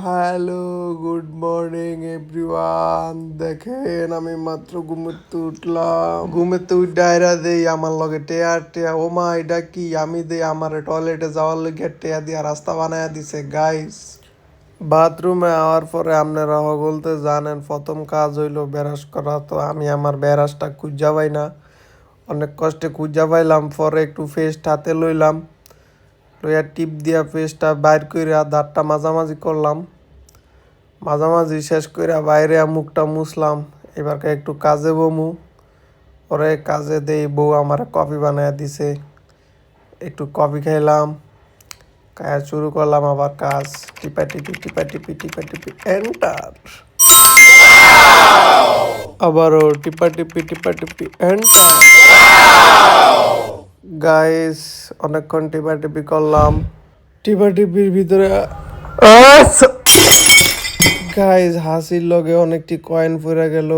Hello, good morning everyone. দেখেন আমি মাত্র ঘুমেতে উঠলাম। ঘুমেতে উঠে আইরা দেই আমার লগে টেয়ার টেয়া। ও মা, এটা কি? আমি দেই আমার টয়লেটে যাওয়ার লগে টেয়া দিয়া রাস্তা বানায়া দিছে গাইস। বাথরুমে আওয়ার পরে আপনারা বলতে জানেন প্রথম কাজ হইলো ব্রাশ করা। তো আমি আমার ব্রাশটা খুঁজা পাই না, অনেক কষ্টে খুঁজা পাইলাম। পরে একটু পেস্ট হাতে লইলাম, লইয়া টিপ দিয়া পেস্টটা বাইর কইরা দাঁতটা মাঝামাঝি করলাম। মাঝামাঝি শেষ কইরা বাইরে মুখটা মুছলাম। এবার একটু কাজে বমু। পরে কাজে দেই বউ আমার কফি বানায় দিছে, একটু কফি খাইলাম। কাজ শুরু করলাম আবার কাজ। টিপা টিপি টিপা টিপি টিপা টিপি এন্টার। আবারও টিপা টিপি টিপা টিপি এন্টার। গাইস অনেকক্ষণ টিপা টিপি করলাম। টিপা টিপির ভিতরে গাইস হাসির লগে অনেকটি কয়েন পড়ে গেল।